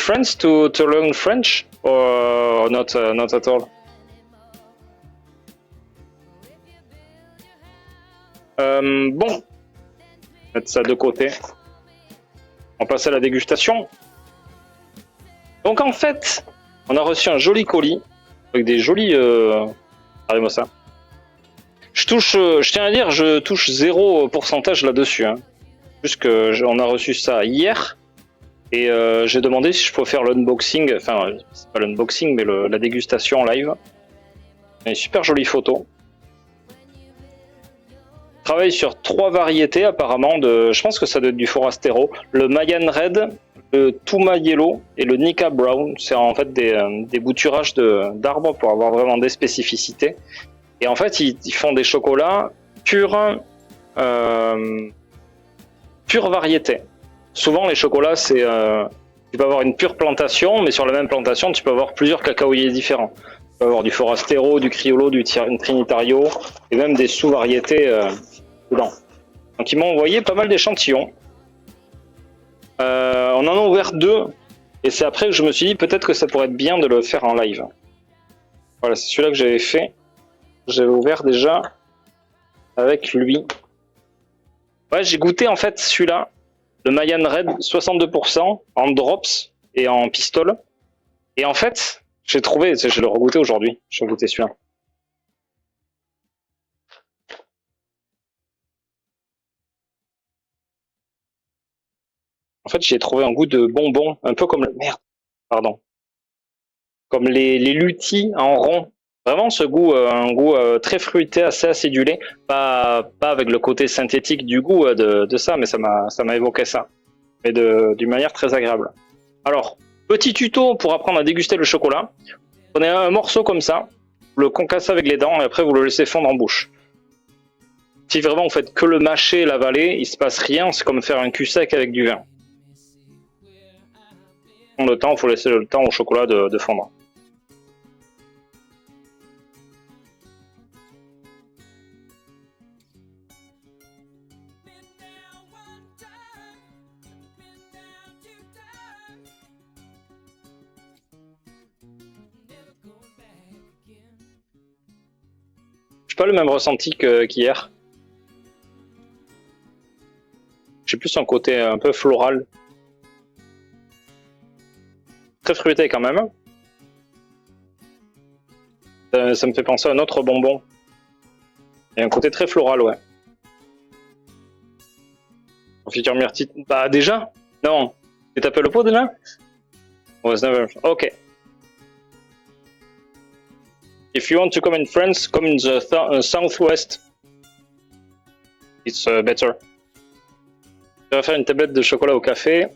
friends to learn French or not not at all? Bon, mettre ça de côté. On va passer à la dégustation. Donc en fait, on a reçu un joli colis avec des jolis. Regardez-moi ça. Je tiens à dire, je touche 0% là-dessus. Hein. Juste que on a reçu ça hier et j'ai demandé si je pouvais faire l'unboxing. Enfin, c'est pas l'unboxing, mais la dégustation en live. Une super jolie photo. Travaille sur 3 variétés apparemment de. Je pense que ça doit être du Forastero. Le Mayan Red, le Tuma Yellow et le Nika Brown. C'est en fait des bouturages d'arbres pour avoir vraiment des spécificités. Et en fait, ils font des chocolats pure variété. Souvent, les chocolats, c'est tu peux avoir une pure plantation, mais sur la même plantation, tu peux avoir plusieurs cacaoyers différents. Tu peux avoir du Forastero, du Criollo, du Trinitario, et même des sous-variétés dedans. Donc, ils m'ont envoyé pas mal d'échantillons. On en a ouvert 2, et c'est après que je me suis dit peut-être que ça pourrait être bien de le faire en live. Voilà, c'est celui-là que j'avais fait. J'avais ouvert déjà avec lui. Ouais, j'ai goûté en fait celui-là, le Mayan Red 62% en drops et en pistole. Et en fait, j'ai trouvé, je l'ai regoûté aujourd'hui, j'ai goûté celui-là. En fait, j'ai trouvé un goût de bonbon, un peu comme merde, pardon, comme les lutis en rond. Vraiment ce goût, un goût très fruité, assez acidulé, pas avec le côté synthétique du goût de ça, mais ça m'a évoqué ça, mais d'une manière très agréable. Alors, petit tuto pour apprendre à déguster le chocolat. Prenez un morceau comme ça, vous le concassez avec les dents et après vous le laissez fondre en bouche. Si vraiment vous faites que le mâcher et l'avaler, il se passe rien, c'est comme faire un cul sec avec du vin. Le temps, il faut laisser le temps au chocolat de fondre. Pas le même ressenti qu'hier. J'ai plus un côté un peu floral. Très fruité quand même. Ça me fait penser à un autre bonbon. Il y a un côté très floral, ouais. Confiture myrtille. Bah déjà? Non. Tu tapé le pot déjà? Ok. If you want to come in France, come in the southwest. It's better. Je vais faire une tablette de chocolat au café.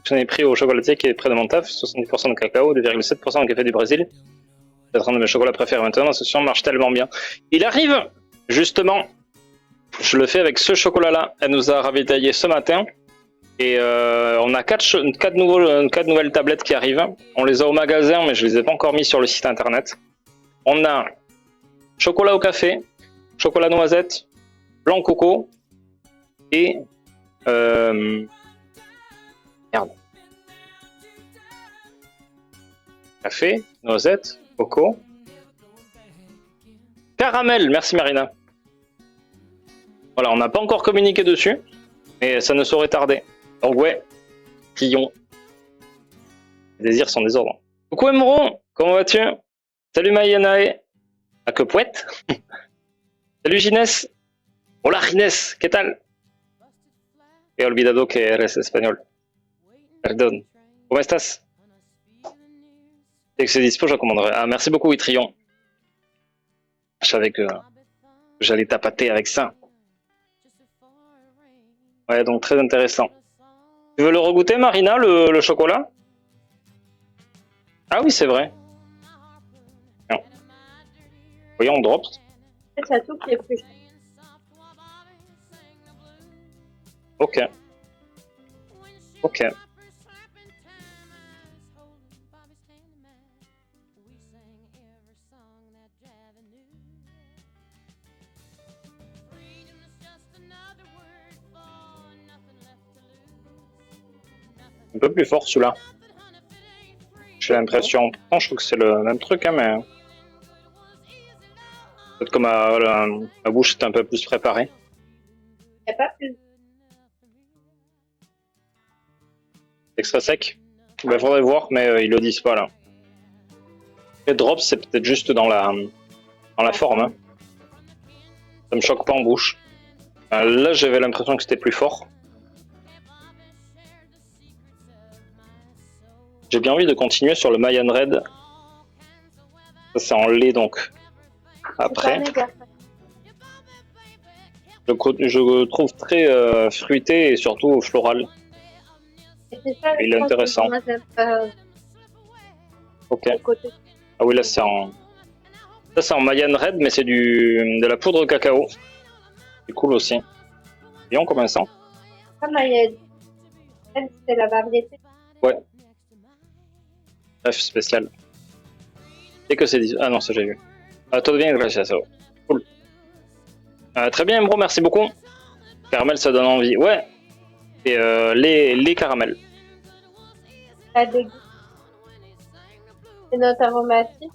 J'en ai pris au chocolatier qui est près de mon taf, 70% de cacao, 2,7% de café du Brésil. C'est un de mes chocolats préférés maintenant, l'association marche tellement bien. Il arrive, justement, je le fais avec ce chocolat-là. Elle nous a ravitaillé ce matin. Et on a 4 nouvelles tablettes qui arrivent. On les a au magasin, mais je les ai pas encore mis sur le site internet. On a chocolat au café, chocolat noisette, blanc coco et merde. Café, noisette, coco, caramel. Merci Marina. Voilà, on n'a pas encore communiqué dessus, mais ça ne saurait tarder. Donc ouais, prions. Les désirs sont des ordres. Coucou Emron, comment vas-tu? Salut Mayanae. Ah que poète. Salut Ginés. Hola Ginés, ¿qué tal? He olvidado que eres espagnol. Perdón. ¿Cómo estás? Dès que c'est dispo, je recommanderais. Ah, merci beaucoup, Witrion. Je savais que j'allais tapater avec ça. Ouais, donc très intéressant. Tu veux le regoûter, Marina, le chocolat? Ah oui, c'est vrai. Non. Voyons, on drop. C'est tout qui est plus. Ok. Ok. Un peu plus fort celui-là. j'ai l'impression. Pourtant, je trouve que c'est le même truc, hein, mais... Peut-être que ma bouche est un peu plus préparée. Il n'y a pas plus. Extra sec. Il faudrait voir, mais ils le disent pas là. Les drops, c'est peut-être juste dans la forme. Hein. Ça me choque pas en bouche. Là, j'avais l'impression que c'était plus fort. J'ai bien envie de continuer sur le Mayan Red. Ça, c'est en lait donc. Après, je trouve très fruité et surtout floral. Il est intéressant. Ok. Ah oui, là c'est en... Ça c'est en Mayan Red, mais c'est de la poudre cacao. C'est cool aussi. Voyons combien ça. Mayan Red, c'est la variété. Ouais. Bref, spécial. Et que c'est... Ah non, ça j'ai vu. Todo bien, gracias. Cool. Très bien, bro, merci beaucoup. Caramel, ça donne envie. Ouais. Et les caramels. Des notes aromatiques.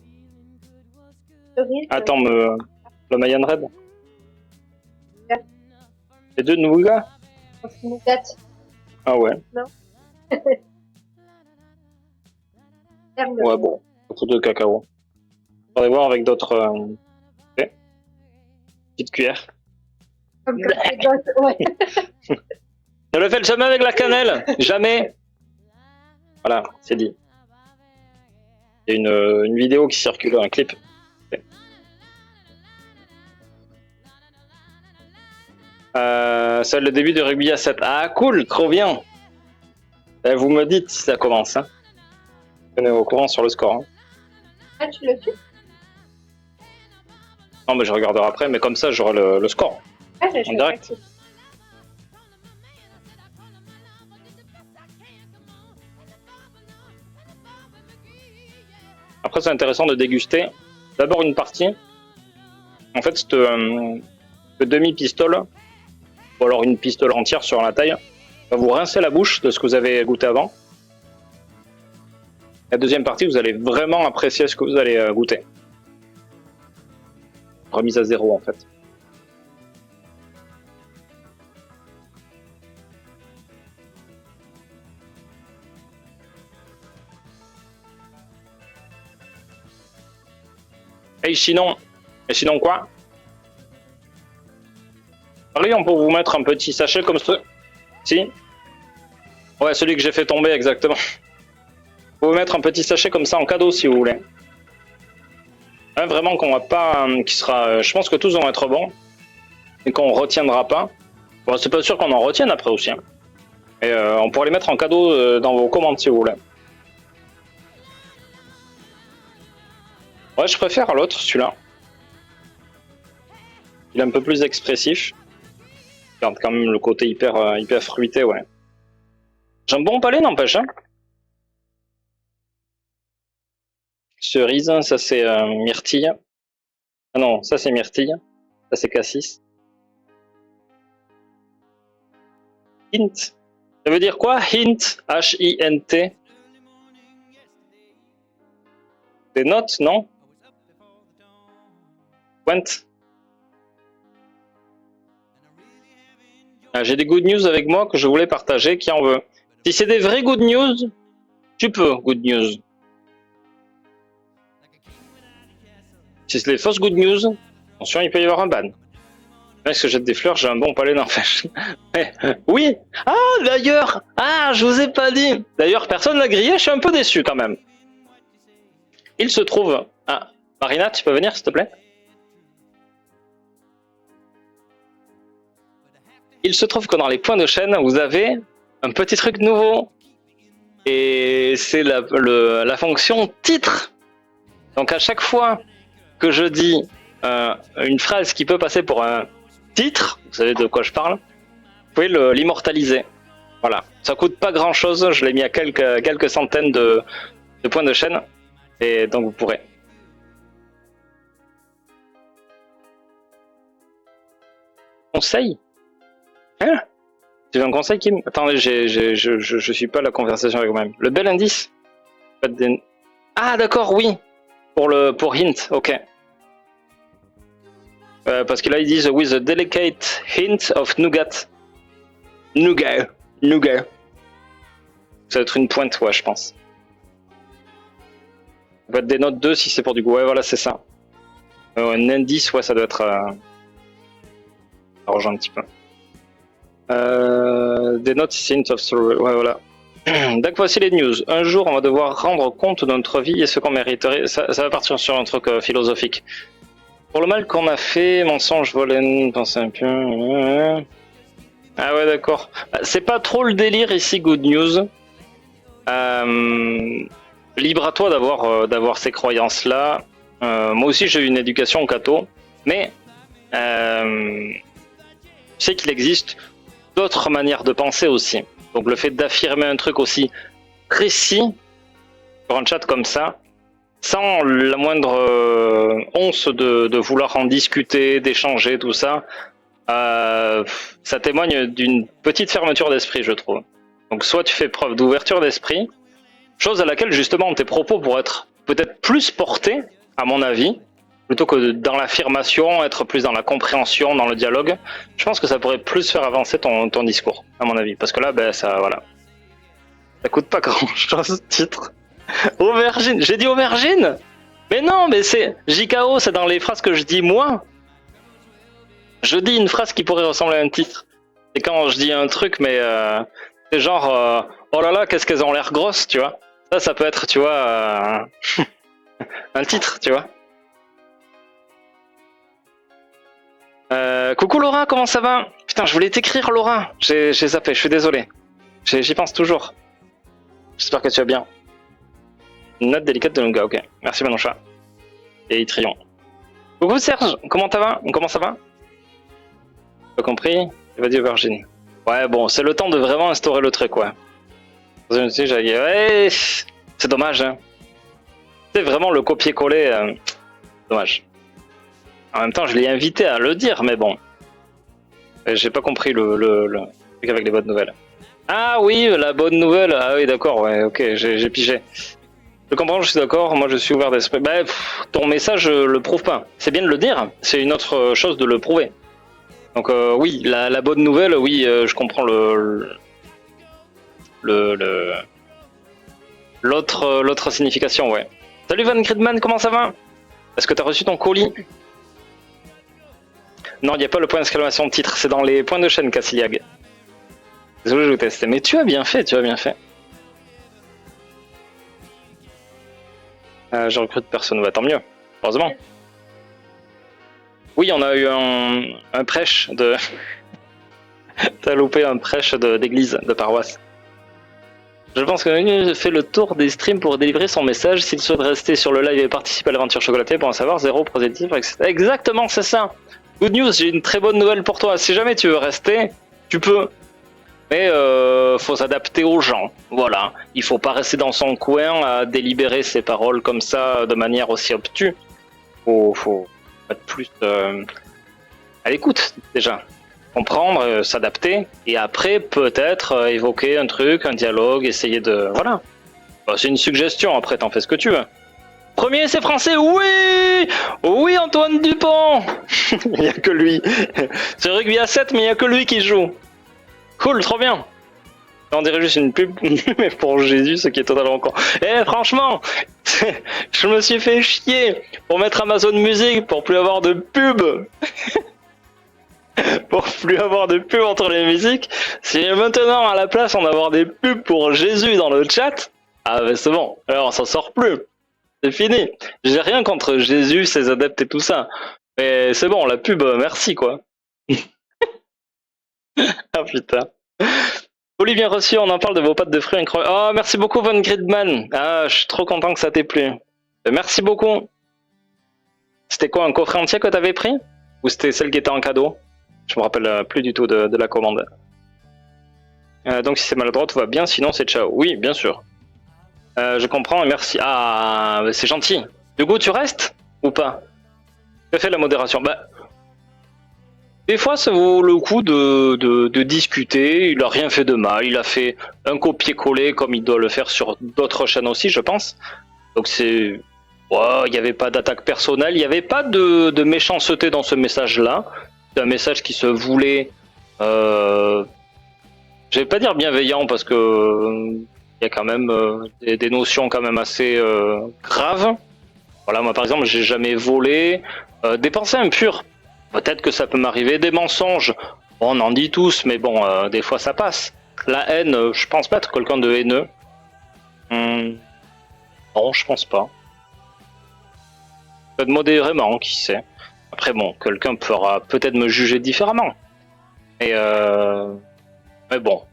Attends, le Mayan Red. Les deux nougat. Nougat. Ah ouais. Non. Ouais, bon. Beaucoup de cacao. On va voir avec d'autres... Petite cuillère. Comme ouais. Ne le faites jamais avec la cannelle. Jamais. Voilà, c'est dit. Il y a une vidéo qui circule, un clip. C'est le début de rugby à 7. Ah cool, trop bien. Vous me dites si ça commence. Hein. On est au courant sur le score. Hein. Ah, tu le fais? Non, mais je regarderai après, mais comme ça, j'aurai le score. Ah, en direct. Après, c'est intéressant de déguster d'abord une partie. En fait, cette demi-pistole, ou alors une pistole entière sur la taille, va vous rincer la bouche de ce que vous avez goûté avant. La deuxième partie, vous allez vraiment apprécier ce que vous allez goûter. Remise à zéro, en fait. Et sinon quoi? Allez, on peut vous mettre un petit sachet comme ce. Si? Ouais, celui que j'ai fait tomber, exactement. On peut vous mettre un petit sachet comme ça en cadeau si vous voulez. Hein, vraiment qu'on va pas... qui sera... je pense que tous vont être bons. Et qu'on retiendra pas. Bon, c'est pas sûr qu'on en retienne après aussi. Hein. Et on pourra les mettre en cadeau dans vos commandes si vous voulez. Ouais, je préfère l'autre, celui-là. Il est un peu plus expressif. Regarde quand même le côté hyper fruité, ouais. J'ai un bon palais, n'empêche. Hein. Cerise, ça c'est myrtille. Ah non, ça c'est myrtille. Ça c'est cassis. Hint. Ça veut dire quoi? Hint. H-I-N-T. Des notes, non? Went. J'ai des good news avec moi que je voulais partager. Qui en veut? Si c'est des vrais good news, tu peux, good news. Si c'est des fausses good news, attention, il peut y avoir un ban. Est-ce que jette des fleurs? J'ai un bon palais, n'empêche. Oui. Ah, d'ailleurs. Ah, je vous ai pas dit. D'ailleurs, personne l'a grillé. Je suis un peu déçu quand même. Il se trouve... Ah, Marina, tu peux venir, s'il te plaît? Il se trouve que dans les points de chaîne, vous avez un petit truc nouveau. Et c'est la fonction titre. Donc à chaque fois que je dis une phrase qui peut passer pour un titre, vous savez de quoi je parle, vous pouvez l'immortaliser. Voilà, ça coûte pas grand chose, je l'ai mis à quelques centaines de points de chaîne, et donc vous pourrez. Conseil? Hein? Tu veux un conseil, Kim? Attendez, je suis pas à la conversation avec moi-même. Le bel indice? Ah d'accord, oui. Pour hint, ok. Parce que là ils disent with a delicate hint of nougat. Nougat. Ça va être une pointe, ouais, je pense. Ça va être des notes 2 si c'est pour du goût. Ouais, voilà, c'est ça. Un indice, ouais, ça doit être... Ça rejoint un petit peu. Des notes si c'est hint of story. Ouais, voilà. Donc voici les news. Un jour, on va devoir rendre compte de notre vie et ce qu'on mériterait. Ça va partir sur un truc philosophique. Pour le mal qu'on a fait, mensonge, volé, pensez un peu... Ah ouais, d'accord. C'est pas trop le délire ici, good news. Libre à toi d'avoir ces croyances-là. Moi aussi, j'ai eu une éducation catho, mais je sais qu'il existe d'autres manières de penser aussi. Donc le fait d'affirmer un truc aussi précis sur un chat comme ça, sans la moindre once de vouloir en discuter, d'échanger, tout ça, ça témoigne d'une petite fermeture d'esprit, je trouve. Donc soit tu fais preuve d'ouverture d'esprit, chose à laquelle justement tes propos pourraient être peut-être plus portés, à mon avis, plutôt que dans l'affirmation, être plus dans la compréhension, dans le dialogue. Je pense que ça pourrait plus faire avancer ton discours, à mon avis. Parce que là, ben ça, voilà. Ça coûte pas grand-chose, ce titre. Aubergine, j'ai dit aubergine? Mais non, mais c'est JKO, c'est dans les phrases que je dis moi. Je dis une phrase qui pourrait ressembler à un titre. Et quand je dis un truc, mais c'est genre oh là là, qu'est-ce qu'elles ont l'air grosses, tu vois. Ça peut être, tu vois, un titre, tu vois. Coucou Laura, comment ça va? Putain, je voulais t'écrire Laura. J'ai zappé, je suis désolé. J'y pense toujours. J'espère que tu vas bien. Une note délicate de Lunga, ok. Merci Manoucha. Et Itrion. Coucou Serge, comment ça va? Pas compris? Va dire Virgin. Ouais, bon, c'est le temps de vraiment instaurer le truc, quoi. Ouais, c'est dommage, hein. C'est vraiment le copier-coller. Dommage. En même temps, je l'ai invité à le dire, mais bon. J'ai pas compris le truc avec les bonnes nouvelles. Ah oui, la bonne nouvelle. Ah oui, d'accord, ouais, ok, j'ai pigé. Je comprends, je suis d'accord, moi je suis ouvert d'esprit. Bah, ton message le prouve pas. C'est bien de le dire, c'est une autre chose de le prouver. Donc oui, la bonne nouvelle, oui, je comprends l'autre signification, ouais. Salut Van Gridman, comment ça va? Est-ce que t'as reçu ton colis? Non, il n'y a pas le point d'exclamation de titre, c'est dans les points de chaîne, Cassiliag. Désolé, je vous testais, mais tu as bien fait, je recrute personne, bah tant mieux, heureusement. Oui, on a eu un prêche de... T'as loupé un prêche d'église, de paroisse. Je pense que fait le tour des streams pour délivrer son message. S'il souhaite rester sur le live et participer à l'aventure chocolatée pour en savoir, 0 positif, etc. Exactement, c'est ça. Good news, j'ai une très bonne nouvelle pour toi. Si jamais tu veux rester, tu peux. Mais faut s'adapter aux gens. Voilà. Il faut pas rester dans son coin à délibérer ses paroles comme ça de manière aussi obtuse. Faut être plus à l'écoute déjà. Comprendre, s'adapter, et après peut-être évoquer un truc, un dialogue, essayer de... Voilà. Bah, c'est une suggestion, après t'en fais ce que tu veux. Premier, c'est français, oui! Oui, Antoine Dupont! Il n'y a que lui. C'est rugby à 7, mais il n'y a que lui qui joue. Cool, trop bien. On dirait juste une pub, mais pour Jésus, ce qui est totalement con. Eh, franchement, je me suis fait chier pour mettre Amazon Music pour plus avoir de pub. Pour plus avoir de pubs entre les musiques. Si maintenant à la place on va avoir des pubs pour Jésus dans le chat, ah ben c'est bon, alors on s'en sort plus. C'est fini. J'ai rien contre Jésus, ses adeptes et tout ça. Mais c'est bon, la pub, merci quoi. Ah putain. Olivier bien reçu, on en parle de vos pâtes de fruits incroyables. Oh merci beaucoup Von Gridman. Ah je suis trop content que ça t'ait plu. Merci beaucoup. C'était quoi, un coffret entier que t'avais pris? Ou c'était celle qui était en cadeau? Je me rappelle plus du tout de la commande. Donc si c'est maladroit, tout va bien, sinon c'est ciao. Oui, bien sûr. Je comprends et merci. Ah, c'est gentil. Du coup, tu restes ou pas? Tu as fait la modération. Bah, des fois, ça vaut le coup de discuter. Il a rien fait de mal. Il a fait un copier-coller comme il doit le faire sur d'autres chaînes aussi, je pense. Donc c'est... Ouais, il n'y avait pas d'attaque personnelle, il n'y avait pas de méchanceté dans ce message-là. C'est un message qui se voulait... Je vais pas dire bienveillant parce que il y a quand même des notions quand même assez graves. Voilà, moi par exemple, j'ai jamais volé. Des pensées impures, peut-être que ça peut m'arriver. Des mensonges, bon, on en dit tous, mais bon, des fois ça passe. La haine, je pense pas être quelqu'un de haineux. Non, je pense pas. Peut-être modérément, qui sait. Après bon, quelqu'un pourra peut-être me juger différemment. Mais bon,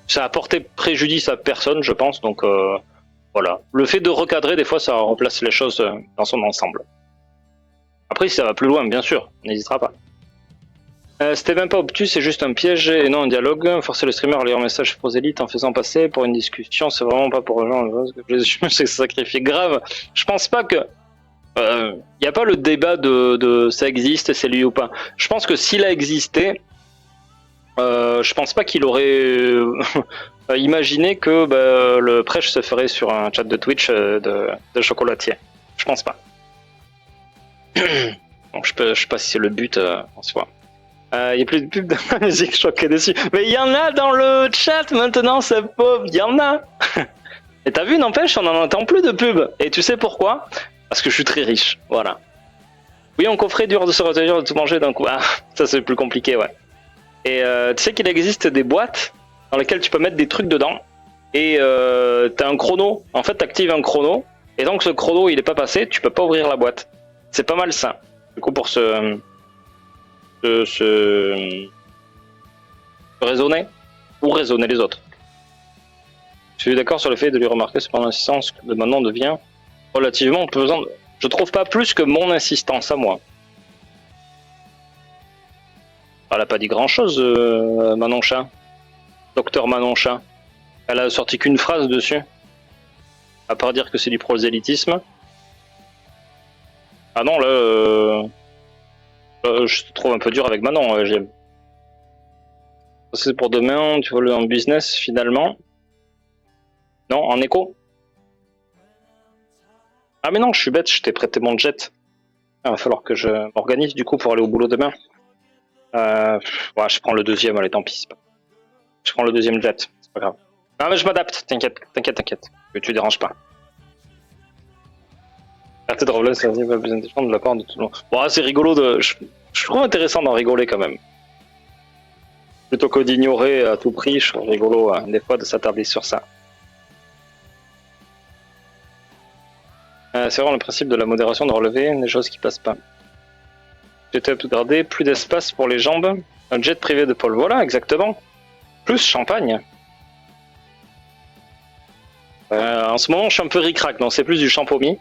ça a porté préjudice à personne, je pense, donc voilà. Le fait de recadrer, des fois, ça remplace les choses dans son ensemble. Après, si ça va plus loin, bien sûr, on n'hésitera pas. C'était même pas obtus, c'est juste un piège et non un dialogue. Forcer le streamer à lire un message prosélite en faisant passer pour une discussion, c'est vraiment pas pour rejoindre je me sacrifié grave. Je pense pas que... y a pas le débat de ça existe, c'est lui ou pas. Je pense que s'il a existé, je pense pas qu'il aurait imaginé que le prêche se ferait sur un chat de Twitch de chocolatier. Je pense pas. Bon, je sais pas si c'est le but en soi. Il y a plus de pub de la musique, je crois dessus. Mais il y en a dans le chat maintenant, ça pop, il y en a. Et t'as vu, n'empêche, on en entend plus de pub. Et tu sais pourquoi? Parce que je suis très riche, voilà. Oui, en coffret dur de se retenir de tout manger d'un coup. Ah, ça c'est plus compliqué, ouais. Et tu sais qu'il existe des boîtes dans lesquelles tu peux mettre des trucs dedans. Et t'as un chrono. En fait, t'actives un chrono. Et donc ce chrono, il est pas passé, tu peux pas ouvrir la boîte. C'est pas mal ça. Du coup, pour se raisonner ou raisonner les autres. Je suis d'accord sur le fait de lui remarquer cependant l'insistance de Manon devient relativement pesante. Je trouve pas plus que mon insistance à moi. Elle a pas dit grand chose, Manon Chat. Docteur Manon Chat. Elle a sorti qu'une phrase dessus. À part dire que c'est du prosélytisme. Ah non, là, je te trouve un peu dur avec Manon, j'aime. C'est pour demain, tu voles en business finalement. Non, en écho. Ah mais non, je suis bête, je t'ai prêté mon jet. Il va falloir que je m'organise du coup pour aller au boulot demain. Ouais, je prends le deuxième, allez, tant pis. Je prends le deuxième jet, c'est pas grave. Non mais je m'adapte, t'inquiète. Que tu déranges pas. Arrêtez de revenir, ça pas besoin de la part de tout le monde. Bon, c'est rigolo de... Je trouve intéressant d'en rigoler quand même. Plutôt que d'ignorer à tout prix, je trouve rigolo des fois de s'attarder sur ça. C'est vraiment le principe de la modération de relever des choses qui passent pas. J'étais upgradé, plus d'espace pour les jambes, un jet privé de Paul. Voilà, exactement. Plus champagne. En ce moment, je suis un peu ric-rac, non, c'est plus du champomis.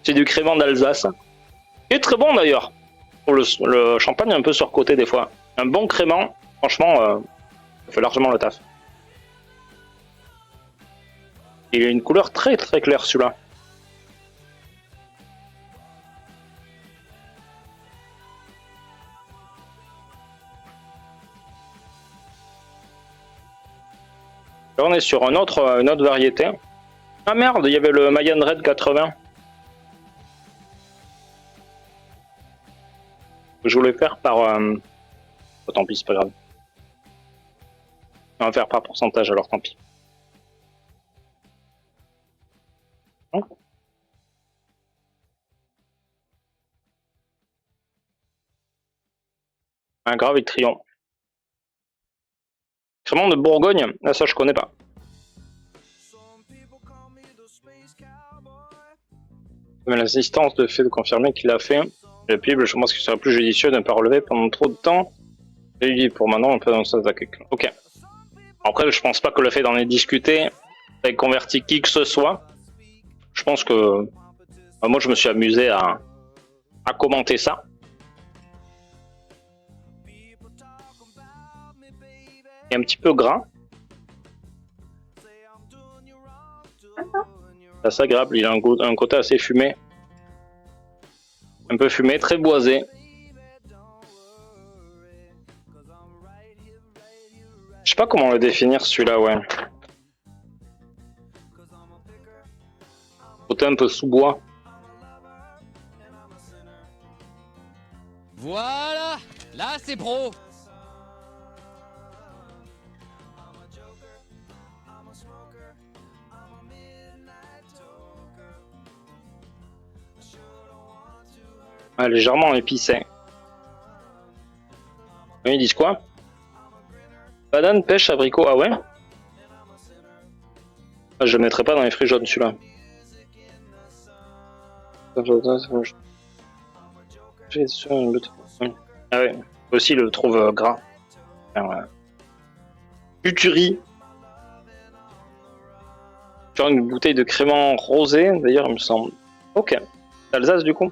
C'est du crément d'Alsace. Il est très bon d'ailleurs. Le champagne est un peu surcoté des fois. Un bon crément, franchement, ça fait largement le taf. Il a une couleur très très claire celui-là. Là, on est sur une autre variété. Ah merde, il y avait le Mayan Red 80. Je voulais faire par... Oh, tant pis, c'est pas grave. On va faire par pourcentage, alors tant pis. Non, un grave Vitrion. Crément de Bourgogne, ah, ça je connais pas. Mais l'assistance de fait de confirmer qu'il a fait la Bible, je pense qu'il serait plus judicieux de ne pas relever pendant trop de temps. Et il dit pour maintenant, on peut dans ça d'attaquer. Ok. Après, je pense pas que le fait d'en discuter ait converti qui que ce soit. Je pense que moi, je me suis amusé à commenter ça. Il est un petit peu gras. C'est assez agréable, il a un côté assez fumé. Un peu fumé, très boisé. Je sais pas comment le définir celui-là, ouais. Côté un peu sous-bois. Voilà, là c'est pro. Ouais, légèrement épicé. Ils disent quoi? Banane, pêche, abricot. Ah ouais? Ah, je le mettrai pas dans les fruits jaunes celui-là. Ah ouais, aussi le trouve gras. Futurie. Genre une bouteille de crément rosé, d'ailleurs, il me semble. Ok. Alsace, du coup.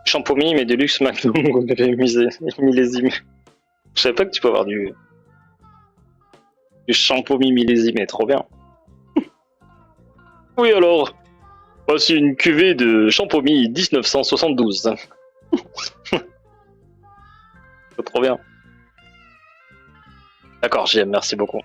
Champomy, mais de luxe Magnum, millésime. Je savais pas que tu peux avoir du champomy millésimé, trop bien. Oui, alors. Voici une cuvée de champomy 1972. C'est trop bien. D'accord, j'aime, merci beaucoup.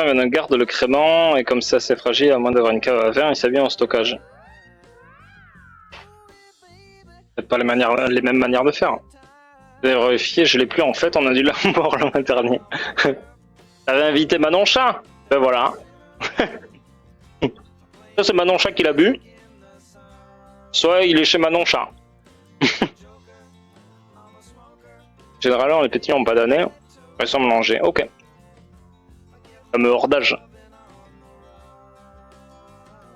On garde le crément et comme c'est assez fragile, à moins d'avoir une cave à vin, il s'habille en stockage. C'est pas les mêmes manières de faire. Vous avez vérifié, je l'ai plus en fait, on a dû la mort l'an dernier. T'avais invité Manon Chat. Ben voilà. Ça c'est Manon Chat qui l'a bu. Soit il est chez Manon Chat. Généralement les petits ont pas d'année. Ils sont mélangés, ok. Fameux hordage.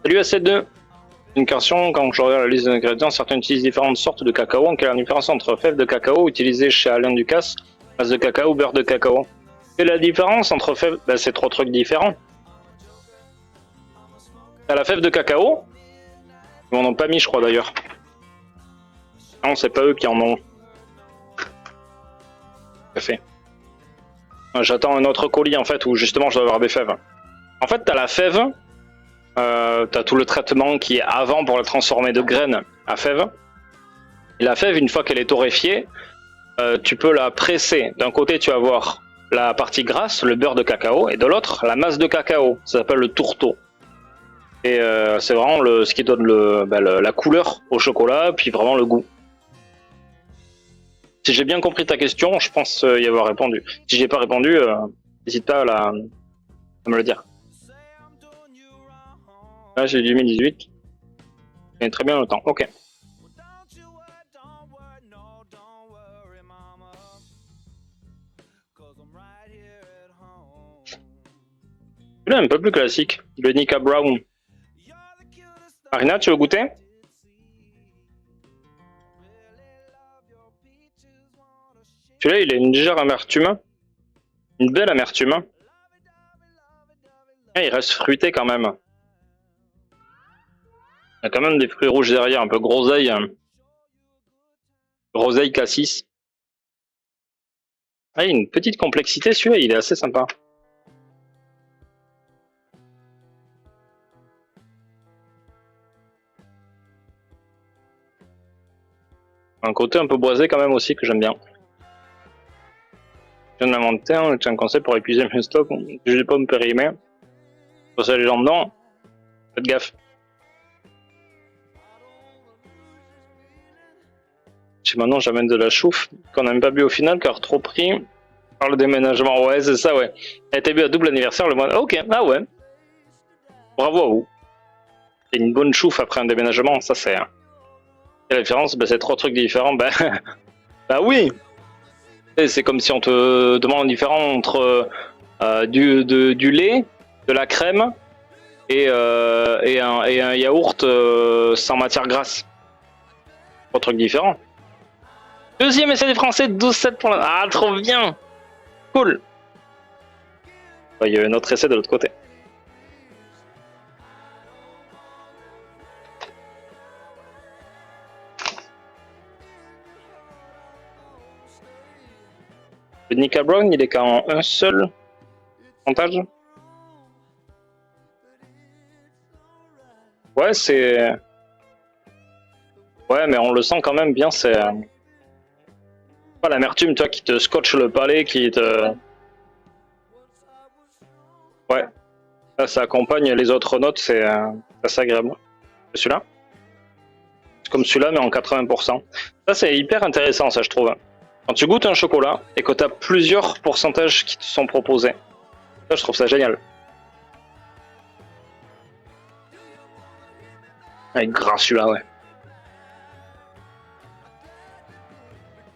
Salut AC2. Une question, quand je regarde la liste d'ingrédients, certains utilisent différentes sortes de cacao. Quelle est la différence entre fèves de cacao utilisées chez Alain Ducasse, masse de cacao, beurre de cacao? Quelle est la différence entre fèves? Ben, c'est 3 trucs différents. T'as la fève de cacao. Ils m'en ont pas mis, je crois d'ailleurs. Non, c'est pas eux qui en ont. Fait. J'attends un autre colis en fait où justement je dois avoir des fèves. En fait, t'as la fève. T'as tout le traitement qui est avant pour la transformer de graines à fève. Et la fève, une fois qu'elle est torréfiée, tu peux la presser. D'un côté, tu vas avoir la partie grasse, le beurre de cacao, et de l'autre, la masse de cacao. Ça s'appelle le tourteau. Et c'est vraiment ce qui donne la couleur au chocolat, puis vraiment le goût. Si j'ai bien compris ta question, je pense y avoir répondu. Si j'ai pas répondu, n'hésite pas à me le dire. Là, j'ai 2018. C'est très bien le temps. Ok. Là, un peu plus classique. Le Nika Brown. Marina, tu veux goûter? Celui-là, il a une légère amertume. Une belle amertume. Et il reste fruité quand même. Il y a quand même des fruits rouges derrière, un peu groseille. Groseille cassis. Ah, il y a une petite complexité, celui-là, il est assez sympa. Un côté un peu boisé quand même aussi que j'aime bien. Je viens d'inventer un conseil pour épuiser mes stocks. Je ne vais pas me périmer. Pour ça, les gens dedans, faites gaffe. Chez maintenant, j'amène de la chouffe qu'on n'a même pas bu au final car trop pris par le déménagement. Ouais, c'est ça, ouais. Elle était bu à double anniversaire le mois. Ok, ah ouais. Bravo à vous. C'est une bonne chouffe après un déménagement, ça c'est. Quelle différence? Bah, c'est 3 trucs différents. Bah, bah oui. C'est comme si on te demande un différent entre du lait, de la crème et un yaourt sans matière grasse. 3 trucs différents. Deuxième essai des Français, 12-7 pour la... Ah, trop bien. Cool. Il y a un autre essai de l'autre côté. Le Nika Brown, il est qu'en un seul pourcentage. Ouais, c'est... Ouais, mais on le sent quand même bien, c'est pas l'amertume, toi, qui te scotche le palais, qui te... Ouais, ça accompagne les autres notes, c'est assez agréable. Celui-là, c'est comme celui-là, mais en 80%. Ça, c'est hyper intéressant, ça, je trouve. Quand tu goûtes un chocolat et que tu as plusieurs pourcentages qui te sont proposés, ça, je trouve ça génial. Avec gras, celui-là, ouais.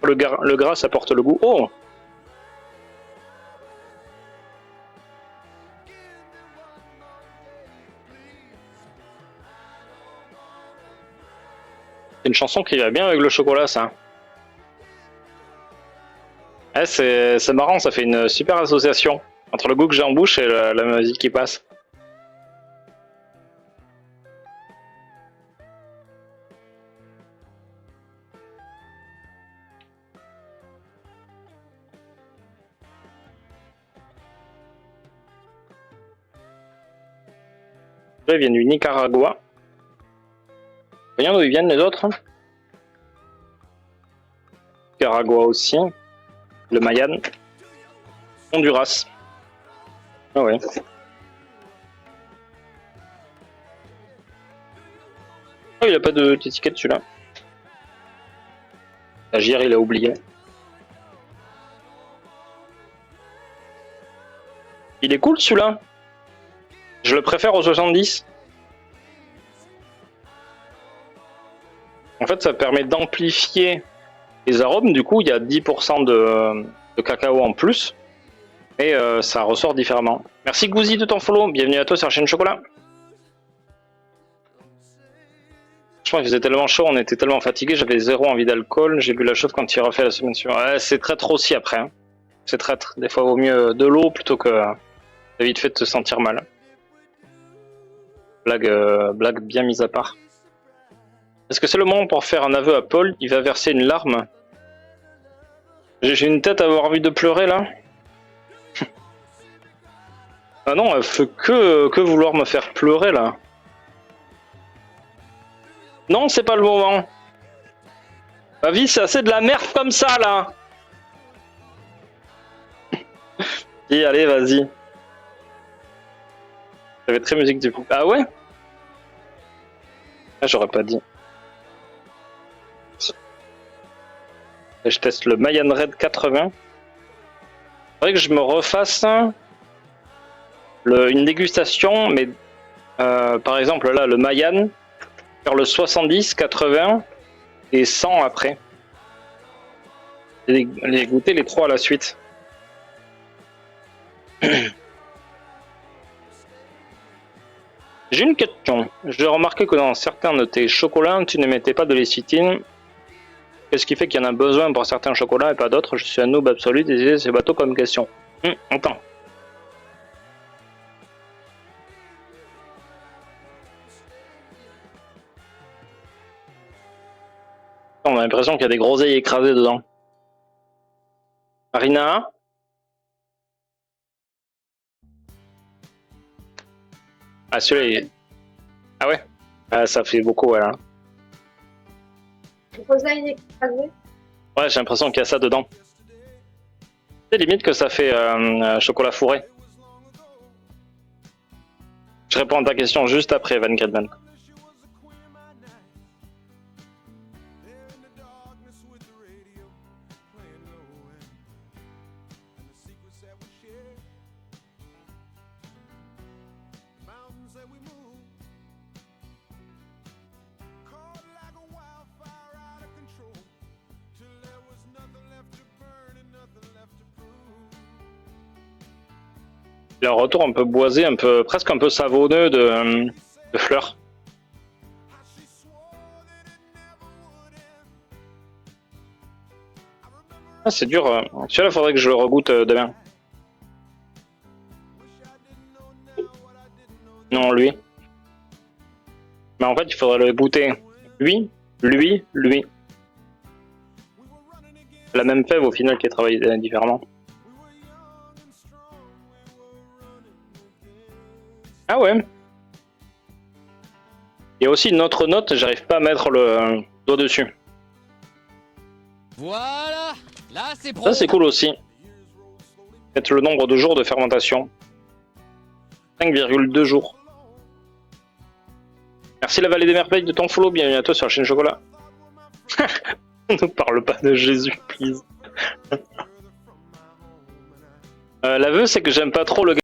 Le gras, ça porte le goût. Oh! C'est une chanson qui va bien avec le chocolat, ça. Ouais, c'est marrant, ça fait une super association entre le goût que j'ai en bouche et la musique qui passe. Là, ils viennent du Nicaragua. Voyons d'où ils viennent les autres. Nicaragua aussi. Le Mayan. Honduras. Ah ouais. Oh, il a pas d'étiquette celui-là. La JR, il a oublié. Il est cool celui-là. Je le préfère au 70. En fait, ça permet d'amplifier les arômes. Du coup, il y a 10% de cacao en plus. Et ça ressort différemment. Merci Gouzi de ton follow. Bienvenue à toi sur la chaîne Chocolat. Je pense qu'il faisait tellement chaud, on était tellement fatigué, j'avais zéro envie d'alcool. J'ai bu la chose quand il refait la semaine suivante. Ouais, c'est traître aussi après. Hein. C'est traître. Des fois, il vaut mieux de l'eau plutôt que de vite fait de te sentir mal. Blague bien mise à part. Est-ce que c'est le moment pour faire un aveu à Paul? Il va verser une larme. J'ai une tête à avoir envie de pleurer là. Ah non, elle fait que vouloir me faire pleurer là. Non, c'est pas le moment. Ma vie, c'est assez de la merde comme ça là. Et allez, vas-y. J'avais très musique du coup. Ah ouais? Ah, j'aurais pas dit. Et je teste le Mayan Red 80. Faudrait que je me refasse une dégustation, mais par exemple là, le Mayan, faire le 70, 80 et 100 après. Et les goûter les trois à la suite. J'ai une question. J'ai remarqué que dans certains de tes chocolats, tu ne mettais pas de lécithine. Qu'est-ce qui fait qu'il y en a besoin pour certains chocolats et pas d'autres? Je suis un noob absolu, désolé, c'est bateau comme question. Attends. On a l'impression qu'il y a des groseilles écrasées dedans. Marina? Ah, celui-là, ah ouais? Ah, ça fait beaucoup, voilà. Groseille écrasée. Ouais, j'ai l'impression qu'il y a ça dedans. C'est limite que ça fait chocolat fourré. Je réponds à ta question juste après, Van Gridman. Il a un retour un peu boisé, presque un peu savonneux de fleurs. Ah, c'est dur. Celui-là, il faudrait que je le regoute demain. Non, lui. Mais en fait, il faudrait le goûter. Lui. La même fève au final qui est travaillée différemment. Ah ouais. Il y a aussi une autre note, j'arrive pas à mettre Doigt dessus. Voilà. Là, c'est pro. Ça, c'est cool aussi. Mettre le nombre de jours de fermentation. 5,2 jours. Merci la vallée des merveilles de ton follow. Bienvenue à toi sur la chaîne Chocolat. Ne parle pas de Jésus, please. L'aveu, c'est que j'aime pas trop le